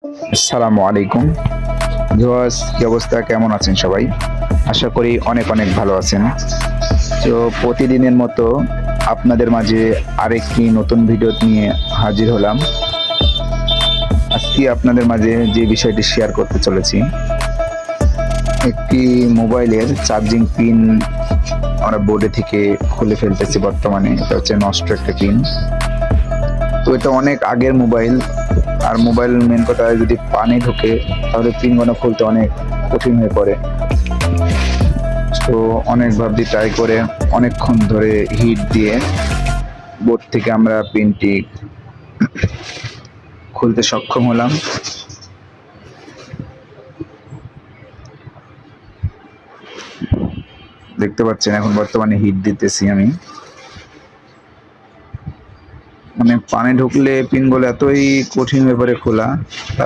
আসসালামু আলাইকুম ভিউয়ার্স, কি অবস্থা, কেমন আছেন সবাই? আশা করি অনেক অনেক ভালো আছেন। তো প্রতিদিনের মতো আপনাদের মাঝে আরেকটি নতুন ভিডিও নিয়ে হাজির হলাম। আজকে আপনাদের মাঝে যে বিষয়টি শেয়ার করতে চলেছি, একটি মোবাইলের চার্জিং পিন আমরা বোর্ডে থেকে খুলে ফেলতেছি। বর্তমানে এটা হচ্ছে নষ্ট একটা পিন। তো এটা অনেক আগের মোবাইল, আর মোবাইল মেন কথা যদি পানি ঢোকে তাহলে পিন গোনা খুলতে অনেক কঠিন হয়ে পড়ে। তো অনেক ভাবছি, ট্রাই করে অনেকক্ষণ ধরে হিট দিয়ে বোর্ড থেকে আমরা পিনটি খুলতে সক্ষম হলাম। দেখতে পাচ্ছেন এখন বর্তমানে হিট দিতেছি আমি। মানে পানি ঢুকলে পিনগুলো এতই কঠিন ব্যাপারে খোলা, তার